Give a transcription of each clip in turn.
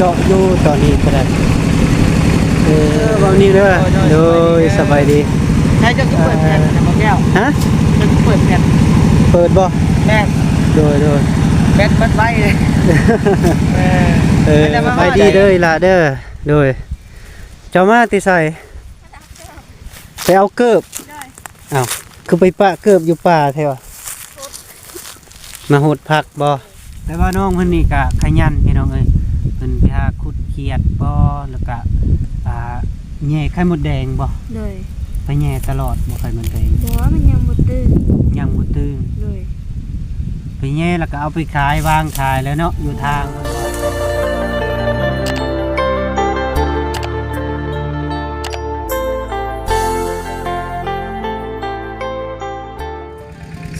าะอยู่ตอนนี้ก็ได้วันนี้เด้อโดยสบายดีใช่จะเปิดแผ่นนะหมอแก้วฮะจะเปิดแผ่นเปิดบ่แม่โดยแบตมัดไว้เลยไปดีเด้อล่ะเด้อโดยเจ้ามาติใส่ไปเอาเกิบอ้าวคือไปปะเกิบอยู่ป่าแท้วะมาหดผักบ่แต่ว่าน้องเพิ่นนี่ก็ขยันพี่น้องเอ้ยเพิ่นไปหาขุดเขียดบ่แล้วก็แย่ไข่มดแดงบ่เลยไปแย่ตลอดบ่ไข่มดแดงบ่มันยังบ่ตื่นยังบ่ตื่นเลยไปแย่แล้วก็เอาไปขายวางขายแล้วเนาะอยู่ทาง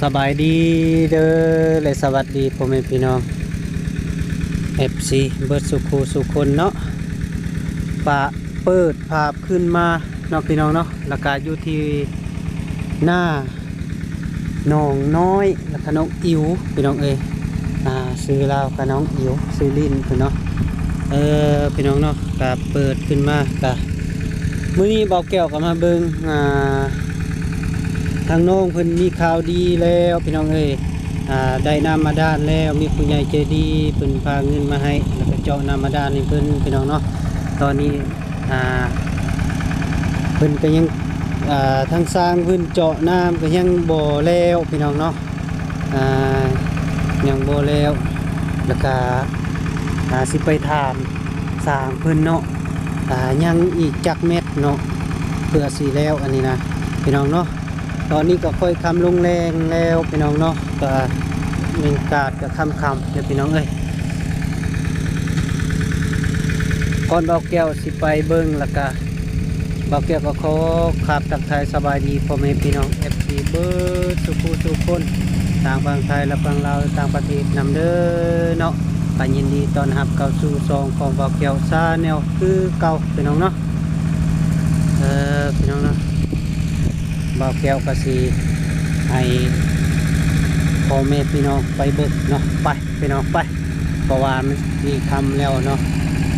สบายดีเด้อและสวัสดีพ่อแม่พี่น้อง FC เบิดสุขสุขคนเนาะปะเปิดภาพขึ้นมาเนาะพี่น้องเนาะแล้วก็อยู่ที่หน้าหนองน้อยแล้วก็น้องอิ๋วพี่น้องเอ้ยซื้อลาวกับน้องอิ๋วซื้อลิ้นพี่น้องพี่น้องเนาะก็เปิดขึ้นมาก็มื้อนี้เบาแก้วก็มาเบิ่งทางน้องเพิ่นมีข่าวดีแล้วพี่น้องเอ้ยได้น้ำมาด้านแล้วมีผู้ใหญ่ใจดีเพิ่นพาเงินมาให้แล้วก็เจาะน้ำมาด้านให้เพิ่นพี่น้องเนาะตอนนี้เพิ่นก็ยังทางสร้างเพิ่นเจาะน้ำก็ยังบ่แล้วพี่น้องเนาะยังบ่แล้วแล้วก็สิไปถามสร้างเพิ่นเนาะยังอีกจักเม็ดเนาะเพื่อสิแล้วอันนี้นะพี่น้องเนาะตอนนี้ก็ค่อยคำลงแรงแล้วพี่น้องเนาะก็มีกาดกับคำเดี๋ยวพี่น้องเอ้ยก่อนเบาแก้วสิไปเบิ้งแล้วก็เบาแก้วก็ขอขับทักทายสบายดีพ่อแม่พี่น้อง FC เบิร์ดสุขคนต่างฝั่งไทยและฝั่งลาวต่างประเทศนำเด้อเนาะไปยินดีต้อนรับเข้าสู่ซองของเบาแก้วซาแนวคือเก่าพี่น้องเนาะพี่น้องเนาะบ่าวแก้วก็สิให้พ่อแม่พี่น้องไปเบิ่งเนาะไปพี่น้องไปเพราะว่ามันมีคำแล้วเนาะ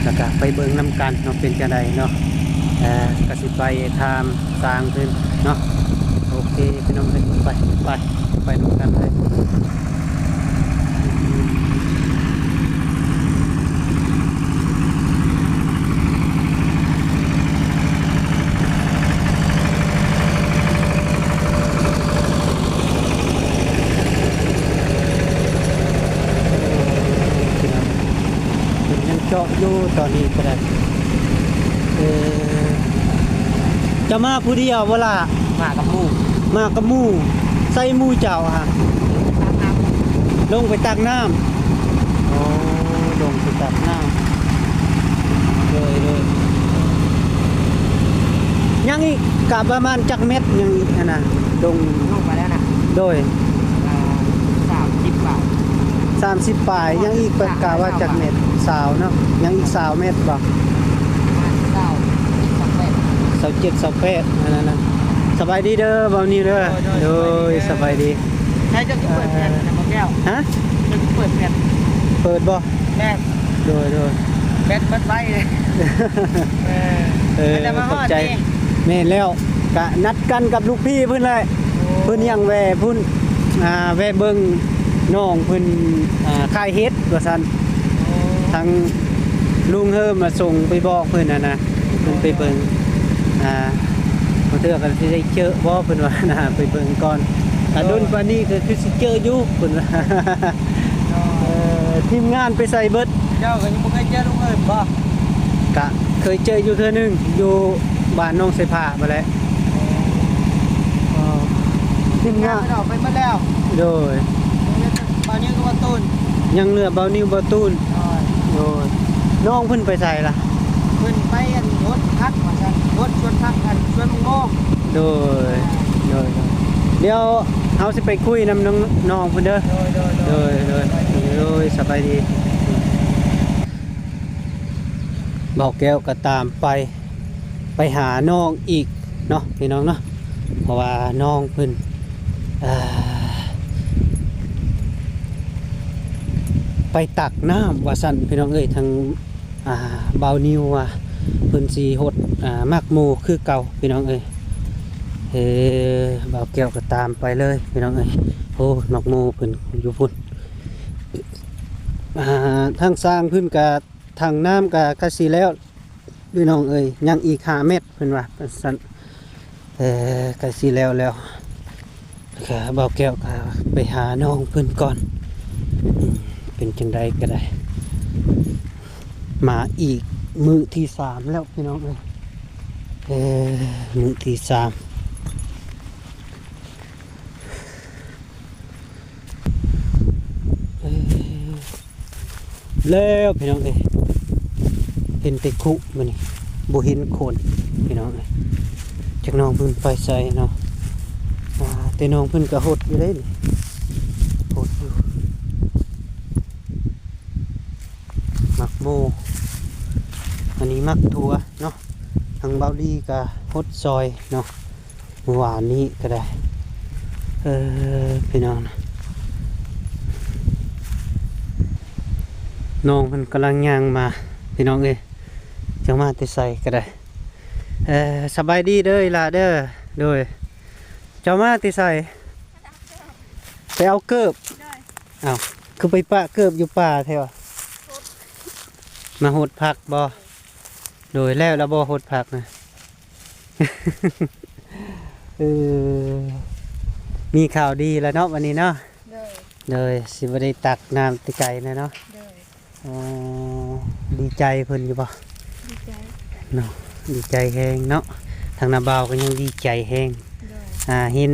แล้วก็ไปเบิ่งน้ำกันเนาะเป็นจังไดเนาะก็สิไปทำสร้างเพิ่นเนาะโอเคพี่น้องไปดูกันเลยเจาะอยู่ตอนนี้ก็ได้จะมาผู้เดียวเวลามากับหมู่ใส่หมู่เจ้าฮะลงไปตักน้ำลงไปตักน้ำเลยยังอีกกับประมาณจักเม็ดยังอีกนะลงมาแล้วนะโดย30 บาท30 ปลายยังอีกเป็นกาว่าจักเม็ดสาวเนาะยังอีกสาวเม็ดบ่27 นั่นนะสบายดีเด้อบ่าวนี้เด้อโดยสบายดีใช่จะเปิดแผ่นนะหมอแก้วฮะจะเปิดแผ่นเปิดบ่แม่โดยแบตมัดไว้เลยขอบใจแม่แล้วกะนัดกันกับลูกพี่เพิ่นเลยเพิ่นยังแวพุ่นแวเบิ่งน้องเพิ่นขายเฮ็ดว่าซั่นทางลุงเฮิมมาส่งไปบอกเพิ่นนะเพิ่นไปเบิ่งบ่เทื่อก็สิได้เจอบ่เพิ่นว่านะไปเบิ่งก่อนถ้าโดนปานนี้ก็คือสิเจออยู่เพิ่นว่าทีมงานไปใส่เบิดเจ้าก็ยังบ่เคยเจอลุงเฮิมบ่กะเคยเจออยู่เทื่อนึงอยู่บ้านน้องไสผ้ามาแล้วทีมงานออกไปหมดแล้วโดยบาวนิ้วกับบ่ตูนยังเหลือเบานิ้วบ่ตูนโดยน้องเพิ่นไปใส่ล่ะเพิ่นไปรถพักว่าซั่นรถชวนพักกันชวนโมงโดยเดี๋ยวเฮาสิไปคุยนำน้องเพิ่นเด้อโดยสบายดีเบาแก้วก็ตามไปหาน้องอีกเนาะพี่น้องเนาะเพราะว่าน้องเพิ่นไปตักน้ำว่าสั่นพี่น้องเอ้ยทาง เบานิวเพิ่นสิหดมักหมู่คือเก่าพี่น้องเอ้ยเบาแก้วก็ตามไปเลยพี่น้องเอ้ยโอ้มักหมู่เพิ่นอยู่พุ่นทางสร้างเพิ่นก็ทางน้ำก็สิแล้วพี่น้องเอ้ยยังอีก5 เมตรเพิ่นว่าซั่นก็สิแล้วก็เบาแก้วก็ไปหาน้องเพิ่นก่อนเป็นจังใดก็ได้มาอีกมื้อที่3แล้วพี่น้องเอ้ยมื้อที่3แล้วพี่น้องเอ้ยเห็นแต่คุมื้อนี้บ่เห็นคนพี่น้องเอ้ยจักน้องเพิ่นไปใส่เนาะแต่น้องเพิ่นก็หดอยู่เด้นี่หดอยู่มักโมอันนี้มักถั่วเนาะทางเบาลีก็หดซอยเนาะเมื่อวานนี้ก็ได้พี่น้องนะน้องมันกำลังย่างมาพี่น้องเอ้ยจังมาแต่ใส่ก็ได้สบายดีเด้อล่ะเด้อโดยเจ้ามาแต่ใส่ไปเอาเกิบอ้าวคือไปปะเกิบอยู่ป่าแท้วะมาหดผักบ่โดยแล้วบ่หดผักนะ มีข่าวดีแล้วเนาะวันนี้เนาะเลยสิบ่ได้ตักน้ำติไก่นะเนาะดีใจเพิ่นอยู่บ่ดีใจเนาะดีใจแฮงเนาะทางนาบ่าวก็ยังดีใจแฮงเห็น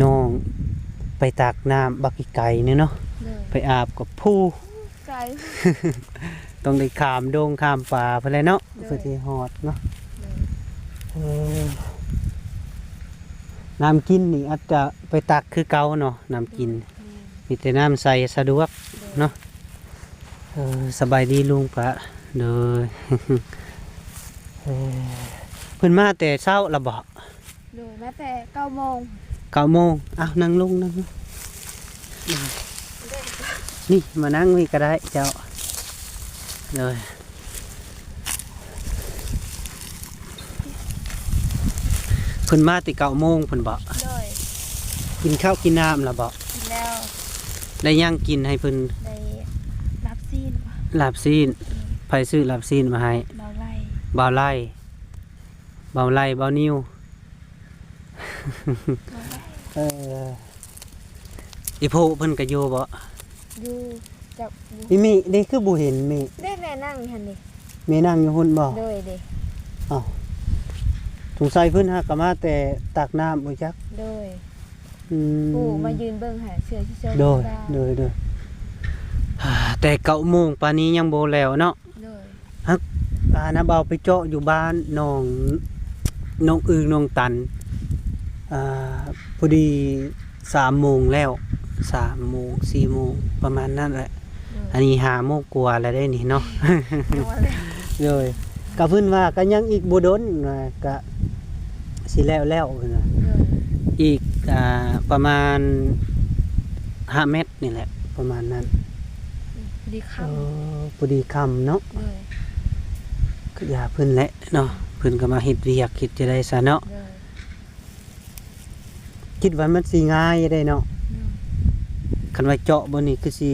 น้องไปตักน้ำบักไก่นี่เนาะไปอาบกับผู้ไก่ ต้องได้ข้ามดงข้ามป่าไปเลยเนาะเพื่อที่ฮอดเนาะน้ำกินนี่อาจจะไปตักคือเก่าเนาะน้ำกินมีแต่น้ำใส่สะดวกเนาะสบายดีลุงปะเด้อ เพิ่นมาแต่เช้าละบ่โดยแม้แต่9 โมง 9 โมงอ้าวนั่งลงนี่มานั่งนี่ก็ได้เจ้าเลยเพิ่นมาแต่9 โมงเพิ่นบ่ โดย กินข้าวกินน้ำละบ่ กินแล้ว ได้ย่างกินให้เพิ่น ได้รับซีน ลาบซีนไผซื้อลาบซีนมาให้ เบาไล่ บ่าวไล่บ่าวนิ้ว อีโพเพิ่นก็อยู่บ่ อยู่จับอยู่ อีมีเด้คือบ่เห็นมี ได้แม่นั่งหันดิ มีนั่งอยู่หุ่นบ่ โดยดิ อ้าวสงสัยเพิ่นหาก็มาแต่ตักน้ำบ่จัก โดย ม ปู่มายืนเบิ่งหาเสือที่เจ้า โดย ดาว โดยโดยแต่9 โมงปานนี้ยังบ่แล้วเนาะ โดย น้าเบาไปเจาะอยู่บ้านน้องอึงน้องตันพอดี3 โมงแล้ว3 โมง4 โมงประมาณนั้นแหละอันนี้5 โมงกว่าแล้วได้นี่เนาะ นอนเลย เลยก็เพิ่นว่าก็ยังอีกบ่ดนก็สิแล้วเพิ่นว่า โดย อีกประมาณ5 เมตรนี่แหละประมาณนั้น ดีค่ พอดีค่ำเนาะ ำโดย ก็อย่าเพิ่นแหละเนาะเพิ่นก็มาเฮ็ดเวียกคิดจะได้ซะเนาะ โดย คิดว่ามันสิง่ายได้เนาะคันว่าเจาะบ่นี่คือสิ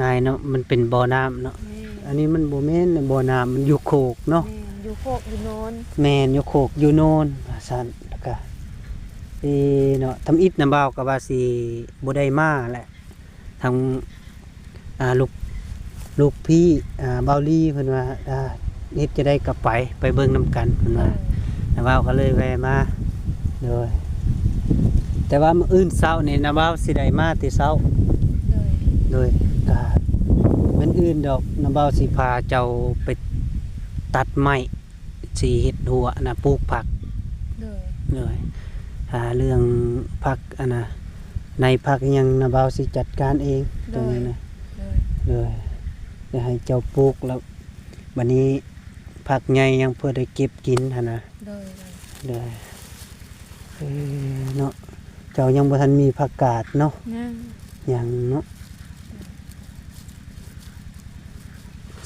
ง่ายเนาะมันเป็นบ่อน้ำเนาะ แม่ อันนี้มันบ่แม่นบ่อน้ำมันอยู่โคกเนาะ แม่อยู่โคกอยู่โนน แม่นอยู่โคกอยู่โน่นว่าซั่นแล้วก็เนาะทำอิฐน้ำบ่าวก็ว่าสิบ่ได้มาแหละทางลูกพี่เบาลี่เพิ่นว่านิดจะได้กลับไปเบิ่งนํกันเพิ่นว่าน้ำบ่าวก็เลยแวะมาโดยแต่ว่ามื้ออื่นเช้านี่น้ำบ่าวสิได้มาแต่เช้า โดย โดยก็มันอื่นดอกน้ำเบาสิพาเจ้าไปตัดไม้สีเห็ดหัวนะปลูกผัก โดย เลยเรื่องผักในผักยังน้ำเบาสิจัดการเองตรงนี้นะ โดย เลยจะให้เจ้าปลูกแล้ววันนี้ผักใหญ่ยังเพื่อได้เก็บกินหั่นนะ โดย เลยเนาะเจ้ายังบ่ทันมีผักกาดเนาะ นั่ง อย่างเนาะ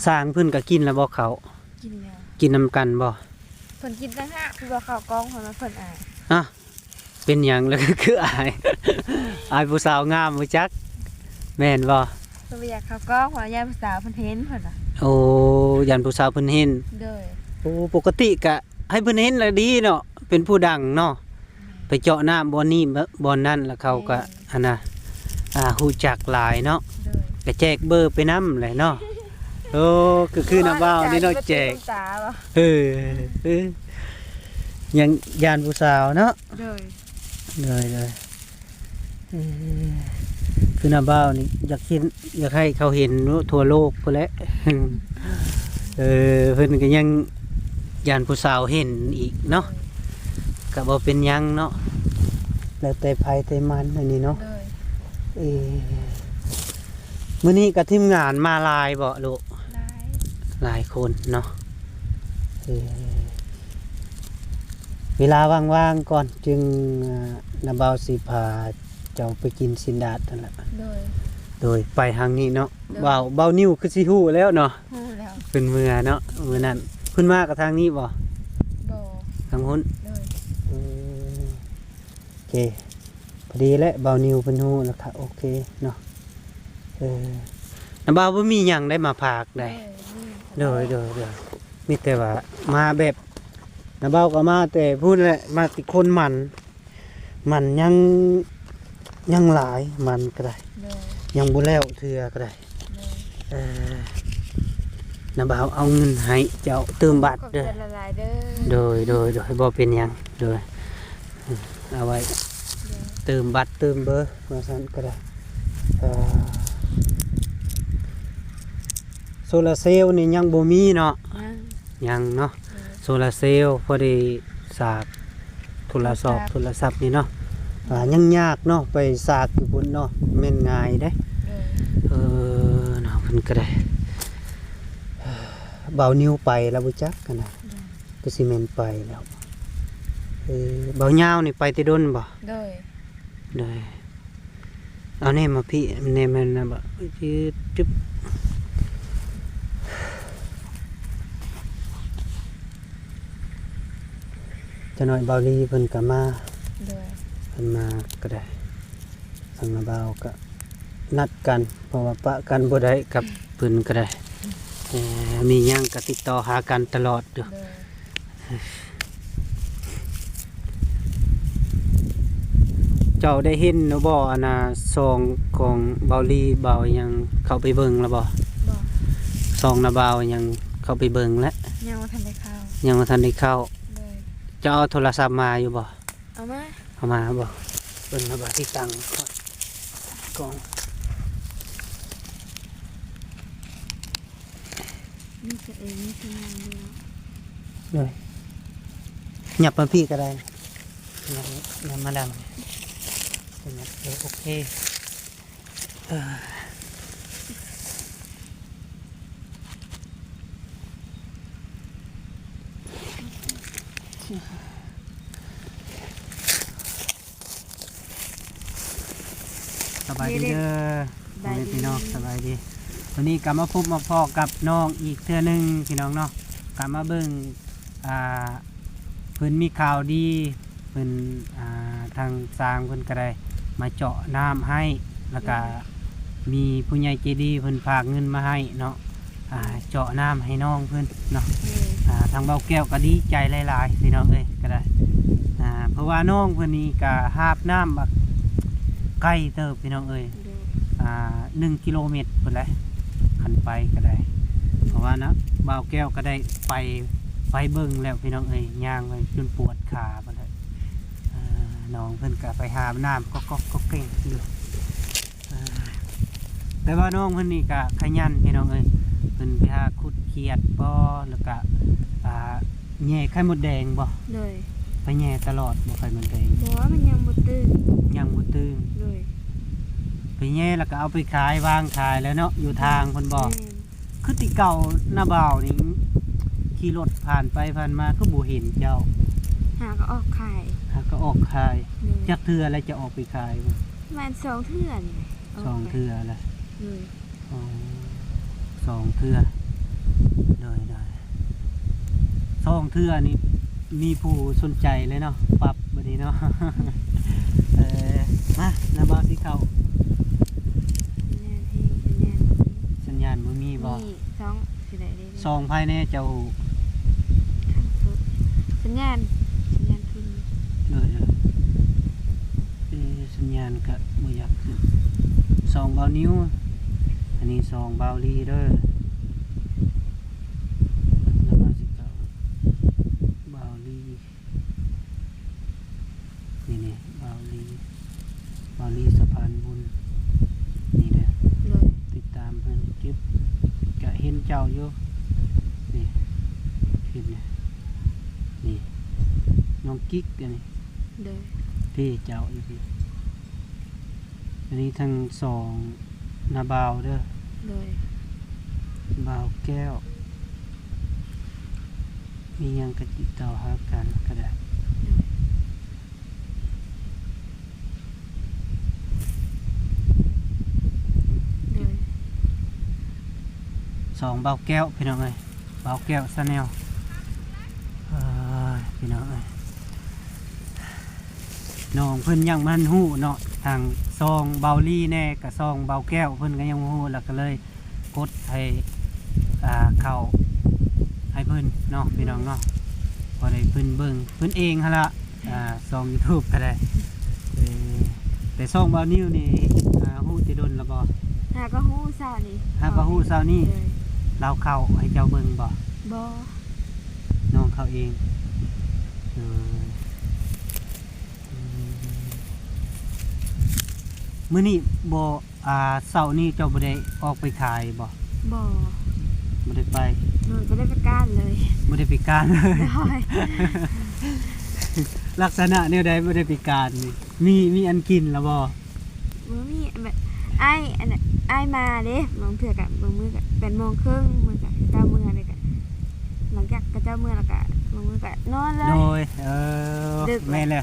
สร้างเพิ่นก็กินแล้วบ่เขา กินแล้ว กินนำกันบ่ เพิ่นกินตั้ง5คือว่าข้าวกล้องเพิ่นว่าเพิ่นอาย อ่ะเป็นหยังแล้วก็คืออาย อายผู้สาวงามบ่จักแม่นบ่ เพิ่นบ่อยากข้าวกล้องเพราะว่ายามผู้สาวเพิ่นเห็นเพิ่นน่ะ โอ้ยันผู้สาวเพิ่นเห็น โดย โอ้ปกติก็ให้เพิ่นเห็นแล้วดีเนาะเป็นผู้ดังเนาะไปเจาะน้ำบ่อนี้บ่อนนั้นแล้วเขาก็อันน่ะฮู้จักหลายเนาะ โดย ก็แจกเบอร์ไปนำแหละเนาะโอ้ก็คือน้าบ่าวนี่เนาะแจก ตาบ่ เออยังยานผู้สาวเนาะ โดย เลยเออคือน้าบ่าวนี่อยากให้เขาเห็นทั่วโลกพุ่นแหละ เพิ่นก็ยังยานผู้สาวเห็นอีกเนาะก็บ่เป็นหยังเนาะแล้วแต่ไผแต่มันอันนี้เนาะ โดย เออมื้อนี้ก็ทีมงานมาหลายบ่ลูก ได้ หลายคนเนาะเออเวลาว่างๆก่อนจึงน้าบ่าวสิพาเจ้าไปกินสินดาดนั่นแหละ โดย โดยไปทางนี้เนาะ เด้อ เบานิ้วคือสิฮู้แล้วเนาะ ฮู้แล้ว เป็นมื้อเนาะมื้อนั้นเพิ่นมากับทางนี้บ่ บ่ ทางหุ้น โดย โอเคพอดีแล้วเบานิ้วเพิ่นฮู้แล้วค่ะโอเคเนาะน้าบ่าวบ่มีหยังได้มาพากได้โดยมีแต่ว่ามาแบบน้าบ่าวก็มาแต่พูดแหละมาติคนมันยังหลายมันก็ได้ โดย ยังบ่แล้วเทื่อก็ได้ โดย น้าบ่าวเอาเงินให้เจ้าเติมบัตร ขอบ เด้อ ใจละลายเด้อ โดยบ่เป็นหยังโดยเอาไว้เติมบัตรเติมเบอร์ว่าซั่นก็ได้โซลาร์เซลล์นี่ยังบ่มีเนาะ นั่ง ยังเนาะโซลาร์เซลล์พอได้สากโทรศัพท์นี่เนาะยังยากเนาะไปสากอยู่บนเนาะแม่นง่ายเด้ โดย เนาะเพิ่นก็ได้เบานิ้วไปแล้วบ่จักกันนะก็สิแม่นไปแล้วเบายาวนี่ไปแต่ดนบ่ โดย ได้เอาแน่มาพี่แน่มันนะบ่จืดจุ๊บจะหน่อยเบาลีเพิ่นก็มา โดย เพิ่นมาก็ได้สังนาเบาก็นัดกันเพราะว่าปะกันบ่ได้กับเพิ่นก็ได้มีหยังก็ติดต่อหากันตลอดเด้อ โดย เจ้าได้เห็นเนาะบ่อันน่ะซองของเบาลีเบายังเข้าไปเบิ่งแล้วบ่ บ่ ซองนาเบายังเข้าไปเบิ่งแล้ว ยังบ่ทันได้เข้า ยังบ่ทันได้เข้า โดย จะเอาโทรศัพท์มาอยู่บ่ เอามา เอามาบ่เบิ่งนาเบาที่ตั้งก่อน นี่จะเองนี่คืองานเดียว เลยหยับมาพี่ก็ได้หยับมาดำโอเคสบายดีเด้อพ่อแม่พี่น้องสบายดีวันนี้กลับมาพบมาพอกับน้องอีกเทื่อหนึงพี่น้องเนาะกลับมาเบิ่งเพิ่นมีข่าวดีเพิ่นทางสร้างเพิ่นก็ได้มาเจาะน้ำให้แล้วก็มีผู้ใหญ่ใจดีเพิ่นฝากเงินมาให้เนาะเจาะน้ำให้น้องเพิ่นเนาะ ทางเบาแก้วก็ดีใจหลายๆพี่น้องเอ้ยก็ได้เพราะว่าน้องเพิ่นนี่ก็หาบน้ำบักใกล้เติบพี่น้องเอ้ย1 กิโลเมตรพุ่นแหละขันไปก็ได้เพราะว่านะเบาแก้วก็ได้ไปเบิ่งแล้วพี่น้องเอ้ยย่างไปจนปวดขาพุ่นแหละน้องเพิ่นก็ไปหาน้ำก็เก่งอยู่แต่ว่าน้องเพิ่นนี่ก็ขยันพี่น้องเอ้ยเพิ่นไปหาขุดเขียดบ่แล้วก็แย่ไข่มดแดงบ่ โดย ไปแย่ตลอดบ่ไข่มดแดง บ่ว่ามันยังบ่ตื่น ยังบ่ตื่น โดย ไปแย่แล้วก็เอาไปขายวางขายแล้วเนาะอยู่ทางเพิ่นบอก แม่น คือติเก่าหน้าบ่าวนี่ขี่รถผ่านไปผ่านมาก็บ่เห็นเจ้า หาก็ออกขาย หาก็ออกขาย โดย จักเทื่อแล้วจะออกไปขายบ่ ประมาณ2เทื่อนี่ สองเทื่อแล้ว โดย อ๋อสองเทื่อ ได้ซองเทื่อนี่มีผู้สนใจเลยเนาะปรับบัดนี้เนาะ มานาบาวสิเข้า สัญญาณเพลงสัญญาณสัญญาณบ่มีบ่ มีสองสิได้ได้ ซองภายในเจ้า ทางสุดสัญญาณขึ้น สัญญาณก็บ่อยากขึ้นซองเบานิ้วอันนี้ซองเบาลีเด้อนาบาวสิเข้าเบาลีนี่เบาลีสะพานบุญนี่แหละ เลย ติดตามเพิ่นเก็บกะเห็นเจ้าอยู่นี่คลิปเนี่ยนี่น้องกิ๊กอันนี้ เลย พี่เจ้าอยู่พี่อันนี้ทั้งสองนาบาวเด้อ เลย บาวแก้วมีหยังกะติดต่อหากันก็ได้เลย สองบาวแก้วพี่น้องเอ้ยบาวแก้วซะแนวพี่น้องเอ้ยน้องเพิ่นยังมันฮู้เนาะทางซองเบาลี่แน่กับซองเบาแก้วเพิ่นก็ยังบ่ฮู้แล้วก็เลยกดให้เข้าให้เพิ่นเนาะพี่น้องเนาะพอได้เพิ่นเบิ่งเพิ่นเองหั่นล่ะซอง YouTube ก็ได้แต่ซองเบานิ้วนี่ฮู้สิดนแล้วบ่ หาก็ฮู้เช้านี่ หาก็ฮู้เช้านี้ เลย เราเข้าให้เจ้าเบิ่งบ่ บ่ น้องเข้าเองมื้อนี้บ่เช้านี้เจ้าบ่ได้ออกไปขายบ่ บ่ บ่ได้ไป เลยบ่ได้ไปก้านเลย บ่ได้ไปการเลย ได้ ลักษณะแนวใดบ่ได้ไปการนี่มีอันกินแล้วบ่ บ่มีแบบอันน่ะมาเด้บางเทื่อกะบางมื้อกะ8:30มื้อกะเจ้ามื้อเลยกะหลังจากกะเจ้ามื้อแล้วกะบางมื้อกะนอนเลย โดยดึกแล้ว แม่นแหละ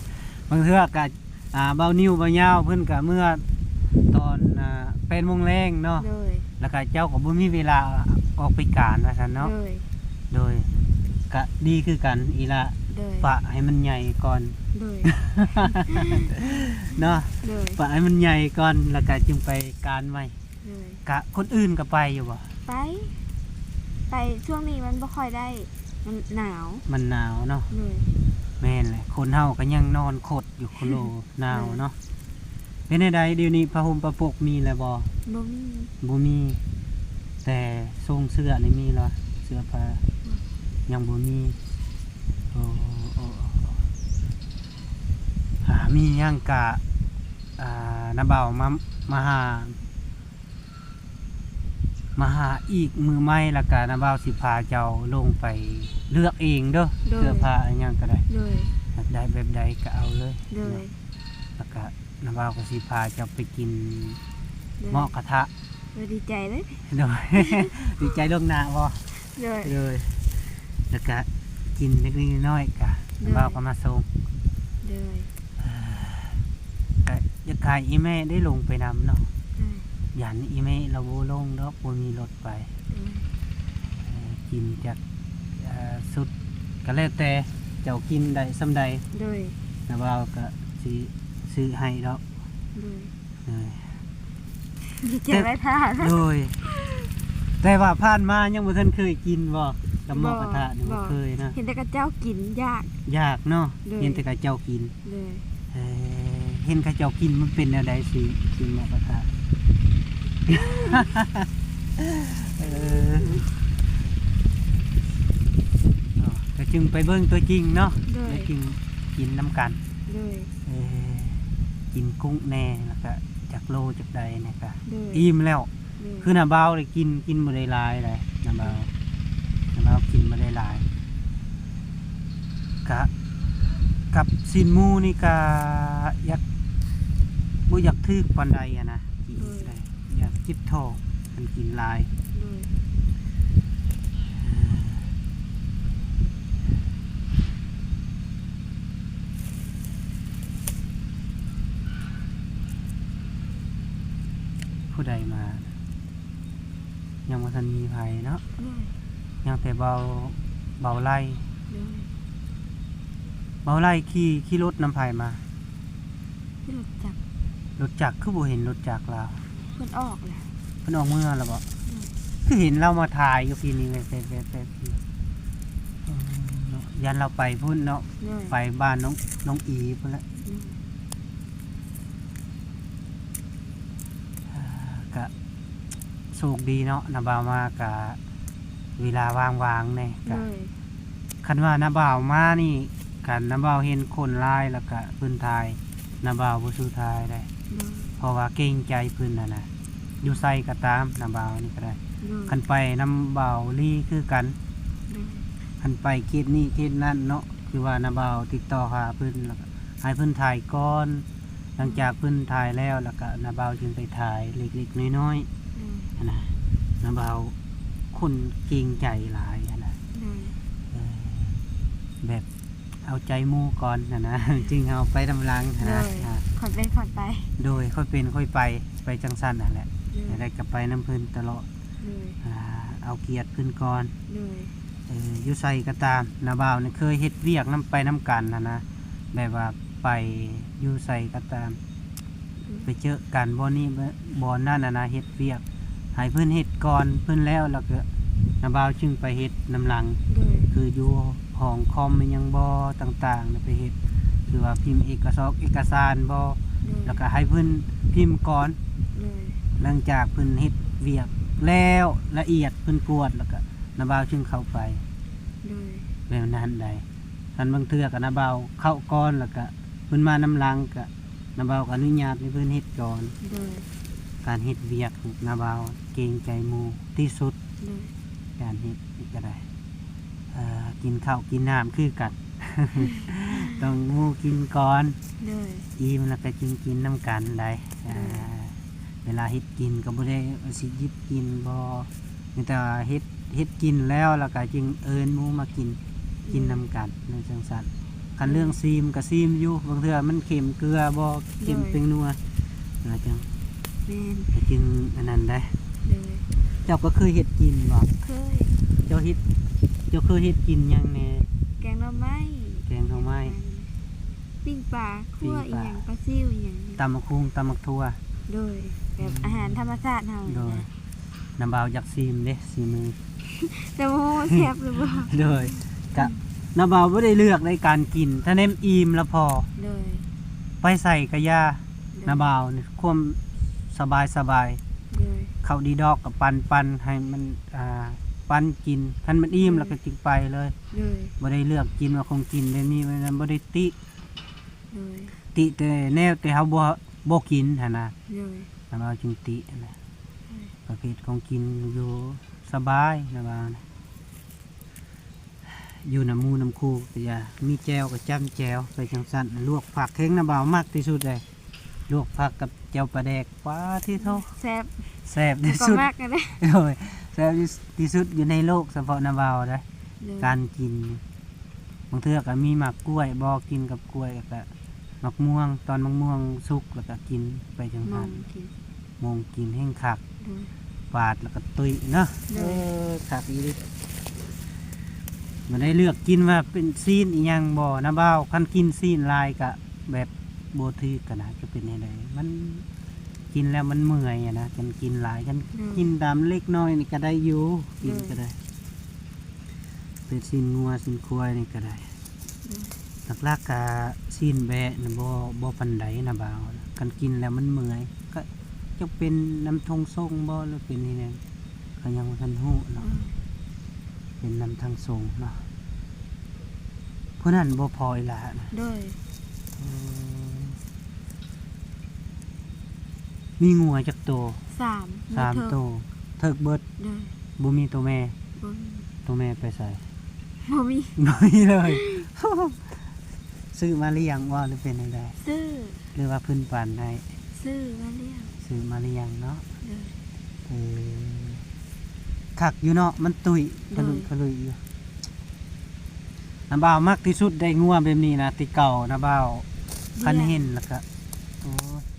บางเทื่อก็เบานิ้วเบายาวเพิ่นก็เมื่อตอน8:00 นแลงเนาะ เลย แล้วก็เจ้าก็บ่มีเวลาออกไปการว่าซั่นเนาะ เลย โดยก็ดีคือกันอีละ เลย ปะให้มันใหญ่ก่อน เลย เนาะ เลย ปะให้มันใหญ่ก่อนแล้วก็จึงไปการใหม่ เลย กะคนอื่นก็ไปอยู่บ่ ไปช่วงนี้มันบ่ค่อยได้มันหนาว มันหนาวเนาะ เลย แม่นแหละคนเฮาก็ยังนอนขดอยู่โคโล หนาวเนาะเป็นไดเดี๋ยวนี้ผ้าห่มผ้าปกมีแล้วบ่ บ่มี บ่มี แต่ทรงเสื้อนี่มีเหรอเสื้อผ้ายังบ่มีโอ้มีหยังกะน้าเบามาหาอีกมือไม้แล้วก็น้าเบาสิพาเจ้าลงไปเลือกเองเด้อเสื้อผ้าอันหยังก็ได้ เลย อยากได้แบบใดก็เอาเลย เลย แล้วก็น้าบ่าวก็สิพาเจะไปกิน เลย หม้อกระทะ เลยดีใจเลย โดย ดีใจล่วงหน้าบ่ เลย เลยแล้วก็กินเล็กๆน้อยๆกะ เลย น้าบ่าวก็มาส่ง เลย ก็อยากขายอีแม่ได้ลงไปนำเนาะ เลย ยันอีแม่เราบ่ลงดอกบ่มีรถไป เลย กินจากสุดก็แล้วแต่เจ้ากินได้ส่ำใด เลย น้าบ่าวก็สิซื้อให้ดอก เลย เออ ดีใจไว้ท่า โดยแต่ว่าผ่านมายังบ่ทันเคยกินบ่กับหม้อกระทะนี่บ่เคยนะ เห็นแต่กระเจ้ากินยาก ยากเนาะ เลย เห็นแต่กับเจ้ากิน เลย เห็นกับเจ้ากินมันเป็นอะไรสิกินหม้อกระทะ เออก็จึงไปเบิ่งตัวจริงเนาะ เลย แล้วจึงกินน้ำกัน เลย กินกุ้งแน่แล้วก็จากโลจากใดเนี่ยก็ เลย อิ่มแล้ว เลย คือน้าเบาเลยกินบ่ได้หลายเลยน้าเบากินบ่ได้หลายกะกับสินหมูนี่ก็อยากบ่อยากทึกปานใดอะนะกินได้อยากจิบทองมันกินหลาย เลย ผู้ใดมา ยังบ่ทันมีภัยเนาะ เลย ยังแต่เบาไล่ โดย เบาไล่ขี่รถน้ำไผ่มา ที่รถจักร รถจักรคือบ่เห็นรถจักรแล้ว เพิ่นออกแหละ เพิ่นออกเมื่อแล้วบ่คือเห็นเรามาถ่ายอยู่พี่นี่เลยแบบพี่เนาะยันเราไปพุ่นเนาะ โดย ไปบ้านน้องอีพุ่นละก็โชคดีเนาะนาบ่าวมากะเวลาว่างๆเนี่ย โด ก็ ย คันว่านาบ่าวมานี่กันนาบ่าวเห็นคนหลายแล้วก็เพิ่นถ่ายนาบ่าวบ่สู้ถ่ายได้ โดย เพราะว่าเกรงใจเพิ่นน่ะนะอยู่ไสก็ตามนาบ่าวนี่ก็ได้ โดย คันไปนำบ่าวลี่คือกัน โดย คันไปเขตนี้เขตนั้นเนาะคือว่านาบ่าวติดต่อหาเพิ่นแล้วก็ให้เพิ่นถ่ายก่อนหลังจากเพิ่นถ่ายแล้วแล้วก็นาบ่าวจึงไปถ่ายเล็กๆน้อยๆ นะนาบ่าวคนเกรงใจหลายนะ โดย เออแบบเอาใจหมู่ก่อนนะ จึงเอาไปทำลัง โด นะ ยขอดเป็นขอดไป โดยค่อยเป็นค่อยไปจังสั้นนั่นแหละ โดย ได้กลับไปน้ำเพื้นตลอด โดย เอาเกียรติขึ้นก่อน โดย อยู่ใส่ก็ตามนาบ่าวเนี่ยเคยเฮ็ดเวียกน้ำไปน้ำกันนะแบบว่าไปอยู่ใส่ก็ตาม ไปเจอกันบ่นี้บ่นั่นนะเฮ็ดเวียกให้เพิ่นเฮ็ดก่อนเพิ่นแล้วก็นาบ่าวจึงไปเฮ็ดน้ำหลัง โดย คืออยู่ห้องคอมมันยังบ่ต่างๆนะไปเฮ็ดคือว่าพิมพ์เอกสารบ่ โดย แล้วก็ให้เพิ่นพิมพ์ก่อน โดย หลังจากเพิ่นเฮ็ดเวียกแล้วละเอียดเพิ่นกวดแล้วก็นาบ่าวจึงเข้าไป โดย แบบนั้นได้คันบางเทื่อก็นาบ่าวเข้าก่อนแล้วก็เพิ่นมานำหลังก็นาบ่าวก็อนุญาตให้เพิ่นเฮ็ดก่อน โดย การเฮ็ดเวียกนาบ่าวเกรงใจหมู่ที่สุด โดย การเฮ็ดนี่ก็ได้กินข้าวกินน้ำคือกัน ต้องหมู่กินก่อน โดย อิ่มแล้วก็จึงกินน้ำกันได้เวลาเฮ็ดกินก็บ่ได้สิหยิบกินบ่มีแต่ว่าเฮ็ดกินแล้วก็จึงเอิ้นหมู่มากินน้ำกันในจังซั่นคันเรื่องซีมก็ซีมอยู่บางเทื่อมันเค็มเกลือบ่เค็มเป็นนัวจัง แม่น ก็จึงอันนั้นได้ โดย เจ้าก็เคยเฮ็ดกินบ่ เคย เจ้าเคยเฮ็ดกินหยังแหน่ แกงหน่อไม้ แกงหน่อไม้ ปิ้งปลาคั่วอีหยังปลาซิวอีหยัง ตำมะคุงตำมะทั่ว โดยแบบอาหารธรรมชาติเฮา โดยน้ำบ่าวอยากซีมเด้ซีมือ แต่โมแซ่บหรือบ่ โดยกะน้ำบ่าวบ่ได้เลือกในการกิน ถ้าเน้มอิ่มแล้วพอ โดย ไปใส่กะยาน้ำบ่าวนี่ความสบาย โดย เข้าดีดอกกับปันให้มันปันกินคันมันอิ่มแล้วก็จึงไปเลย โดย บ่ได้เลือกกินว่าคงกินแบบนี้มันบ่ได้ติ โดย แต่แนวแต่เฮาบ่กินหั่นน่ะ โดย น้ำบ่าวจึงตินะประเภทของกินอยู่สบายน้ำบ่าวนะอยู่น้ำหมูน้ำคูก็อย่ามีแจวก็จ้ำแจวไปจังซั่นลวกผักแข็งน้ำบ่าวมากที่สุดเลยลวกผักกับแจวปลาแดกว้าที่เท่า แซ่บ แซ่บที่ ก็ สุด มากกันนะ โอ้ยแซ่บที่สุดอยู่ในโลกเฉพาะน้ำบ่าวนะ โดย การกินบางเทื่อก็มีหมากกล้วยบ่กินกับกล้วยก็มะม่วงตอนมะม่วงสุกแล้วก็กินไปจัง มอ ซั่ ง น กิน มงกินแห้งคัก โดย ปาดแล้วก็ตุยเนาะ โดย คักอีหลีมันได้เลือกกินว่าเป็นซีนอีหยังบ่นะบ่าวคันกินซีนลายก็แบบบ่ถือกันนะจะเป็นจังไดมันกินแล้วมันเมื่อยอะนะกันกินหลายกันกินตามเล็กน้อยนี่ก็ได้อยู่กินก็ได้เป็นซีนงัวซีนควายนี่ก็ได้หลักๆก็ซีนแบะน่ะบ่ปานใดนะบ่าวกันกินแล้วมันเมื่อยก็จะเป็นน้ำทงส่งบ่หรือเป็นนี่แหละก็ยังบ่ทันฮู้เนาะเป็นน้ำทางส่งเนาะเพราะนั้นบ่พออีหล่ะนะ โดย มีงัวจักตัว 3 3ตัวเถิกเบิด โดย บ่มีตัวแม่ บ่มี ตัวแม่ไปใส่ บ่มี บ่มีเลย ซื้อมาเลี้ยงว่าหรือเป็นจังได ซื้อ หรือว่าเพิ่นปานให้ ซื้อมาเลี้ยง ซื้อมาเลี้ยงเนาะ โดย คักอยู่เนาะมันตุยกระลุยกระลุยอยู่น้ำบ่าวมักที่สุดได้งัวแบบนี้นะติเก่าน้ำบ่าวคันเห็นแล้วก็โอ้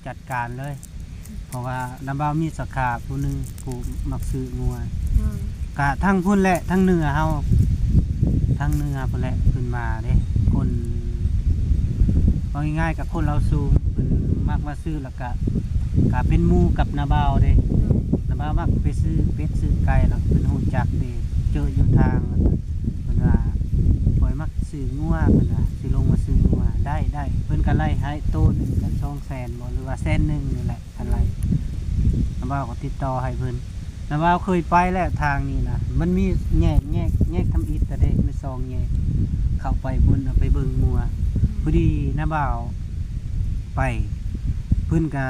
จัดการเลย เพราะว่าน้ำบ่าวมีสาขาผู้หนึงผู้มักซื้องัว โดย กะทั้งพุ่นแหละทั้งเหนือเฮาทั้งเหนือพุ่นแหละขึ้นมาเด้คนเอาง่ายๆกับคนเราสูงเพิ่นมักมาซื้อแล้วก็เป็นหมู่กับนาบ่าวเด้นาบ่าวมักไปซื้อเป็ดซื้อไก่แล้วเพิ่นฮู้จักเด้เจออยู่ทางเพิ่นว่าปล่อยมักซื้องัวเพิ่นว่าสิลงมาซื้องัวได้เพิ่นก็ไล่ให้โตนึงกัน200,000บ่หรือว่า100,000นี่แหละคันไล่นาบ่าวก็ติดต่อให้เพิ่นนาบ่าวเคยไปแล้วทางนี้นะมันมีแยกทำอิฐแต่เด้มี2แยกเข้าไปพุ่นเอาไปเบิ่งงัวพอดีนาบ่าวไปเพิ่นก็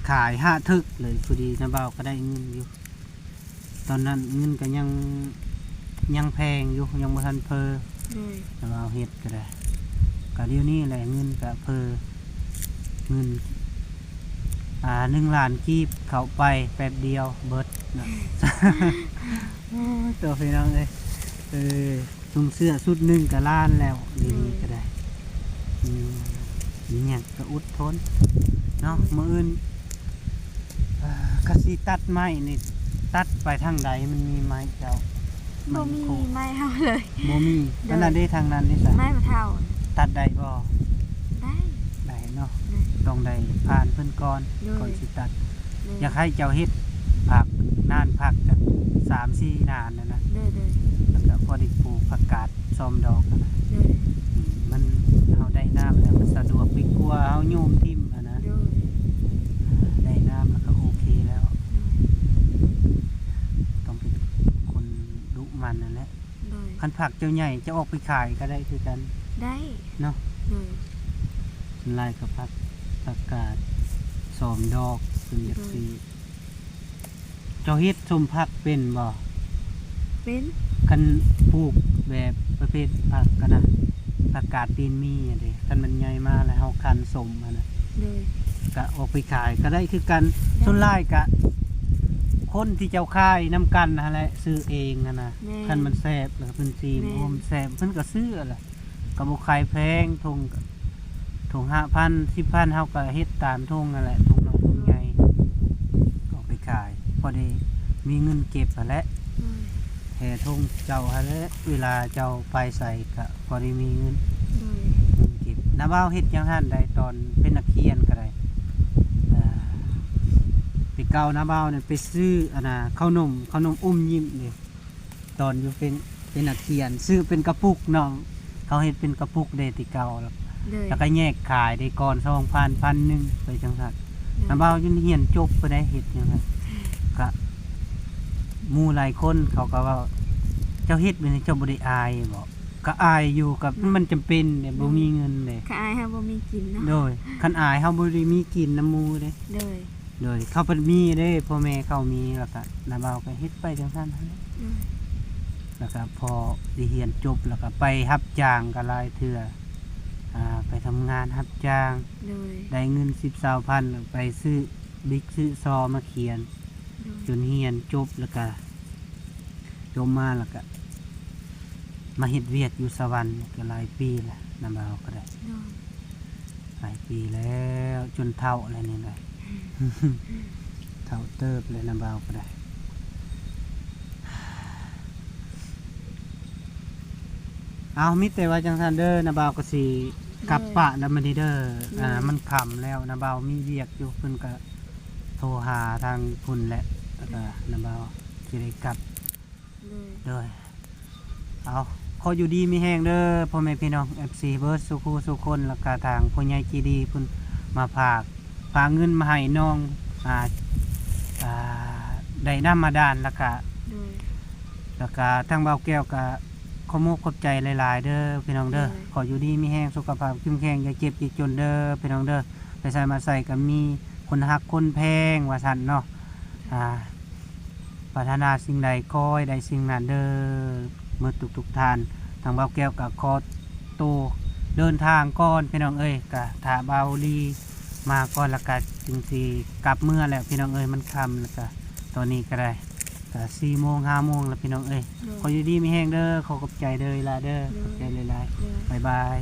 ขาย5ทึกเลยพอดีนาบ่าวก็ได้เงินอยู่ตอนนั้นเงินก็ยังแพงอยู่ยังบ่ทันเพอ เลย นาบ่าวเฮ็ดก็ได้ก็เดี๋ยวนี้แหละเงินก็เพอเงิน1 ล้านกีบเข้าไปแป๊บเดียวเบิดนะ โอ้ยตัวพี่น้องถุงเสื้อสุดหนึ่งก็ล้านแล้วนี่ก็ได้เนี่ยก็อุดทนเนาะมื้ออื่นกสิตัดไม้นี่ตัดไปทางใดมันมีไม้เจ้า บ่มีไม้เฮาเลย บ่มีนั่นน่ะได้ทางนั้นนี่ซะ ไม้มะเท่า ตัดได้บ่ ได้ ได้เนาะ เลย ต้องได้ผ่านเพิ่นก่อน เลย ก่อนสิตัด เลย อยากให้เจ้าเฮ็ดผักนานผักจัก3-4 นานนะ เลยเลย แล้วก็พอได้ปลูกผักกาดซ้อมดอกนะ เลย มันเฮาได้น้ำแล้วมันสะดวกไปกว่าเฮาโยมทิ่มอะนะ เลย ได้น้ำแล้วก็โอเคแล้วต้องเป็นคนดุมันนั่นแหละ เลย คันผักเจ้าใหญ่จะออกไปขายก็ได้คือกัน ได้ เนาะ เลย ลายกับผักกาดซ้อมดอกเป็นจังซี่เจ้าเฮ็ดชมผักเป็นบ่ เป็น คันปลูกแบบประเภทผักกันนะผักกาดตีนมีอะเด้คันมันใหญ่มาแล้วเฮาคันสมอะนะ เลย ก็ออกไปขายก็ได้คือกันส่วนหลายก็คนที่เจ้าขายน้ำกันนั่นแหละซื้อเองอะนะคันมันแซ่บแล้วเพิ่นซีมโอ้มนแซ่บเพิ่นก็ซื้อแหละก็บ่ขายแพงถุง 5,000 10,000เฮาก็เฮ็ดตามทุ่งนั่นแหละทุ่งน้อยทุ่งใหญ่ก็ไปขายพอได้มีเงินเก็บนั่นแหละ เลย แห่ทุ่งเจ้าหั่นแหละเวลาเจ้าไปใส่ก็พอได้มีเงิน เลย เก็บน้าบ่าวเฮ็ดจังหั่นได้ตอนเป็นนักเรียนก็ได้ไปเก่าน้าบ่าวเนี่ยไปซื้ออันน่ะขนมอุ้มยิ้มนี่ตอนอยู่เป็นนักเรียนซื้อเป็นกระปุกเนาะเขาเฮ็ดเป็นกระปุกเด้ที่เก่าแล้ว เลย แล้วก็แยกขายได้ก่อน2,000 1,000ไปจังซั่นน้าบ่าวจนเรียนจบไปได้เฮ็ดจังซั่นก็หมู่หลายคนเขาก็ว่าเจ้าเฮ็ดเป็นเจ้าบ่ได้อายบ่ก็อายอยู่กับมันจำเป็นเนี่ยบ่มีเงินเด้ ขายเฮาบ่มีกินเนาะ โดยคันอายเฮาบ่ได้มีกินน้ำหมู่เด้ เลย โดยเขาเพิ่นมีเด้พ่อแม่เขามีแล้วก็น้าบ่าวก็เฮ็ดไปจังซั่นหั่นแหละ เลย แล้วก็พอได้เรียนจบแล้วก็ไปรับจ้างก็หลายเทื่อไปทำงานรับจ้าง เลย ได้เงิน10-20,000ไปซื้อบิ๊กซื้อซอมาเขียน เลย จนเรียนจบแล้วก็จบมาแล้วก็มาเฮ็ดเวียกอยู่สวรรค์ก็หลายปีแล้วน้าบ่าวก็ได้ เลย หลายปีแล้วจนเฒ่าอะไรนี่เลย เฒ่าเติบเลยน้าบ่าวก็ได้เอามิแต่ว่าจังซั่นเด้อน้าบ่าวก็สิกลับปะแล้วมื้อนี้เด้อมันค่ำแล้วน้าบ่าวมีเวียกอยู่เพิ่นก็โทรหาทางพุ่นแหละแล้วก็น้าบ่าวสิได้กลับ เลย เด้อเอาขออยู่ดีมีแห้งเด้อพ่อแม่พี่น้อง FC เบิร์ดสุขุสุคนแล้วก็ทางผู้ใหญ่ใจดีเพิ่นมาฝากเงินมาให้น้องได้นำมาด้านแล้วก็ เลย ทางเบาแก้วก็ขอมกขอบใจหลายๆเด้อพี่น้องเด้อขออยู่ดีมีแห้งสุขภาพเข้มแข็งอย่าเจ็บอย่าจนเด้อพี่น้องเด้อไปใส่มาใส่ก็มีคนฮักคนแพงว่าซั่นเนาะปรารถนาสิ่งใดขอให้ได้สิ่งนั้นเด้อเมื่อทุกท่านทางเบาแก้วก็ขอโตวเดินทางก่อนพี่น้องเอ้ยก็ถ้าเบาลีมาก่อนแล้วก็จึงสิกลับเมื่อแล้วพี่น้องเอ้ยมันค่ำแล้วก็ตอนนี้ก็ได้ก็4 โมง 5 โมงแล้วพี่น้องเอ้ย เลย ขออยู่ดีมีแห้งเด้อขอขอบใจเด้อลาเด้อขอบใจหลาย เลย ๆบ๊ายบาย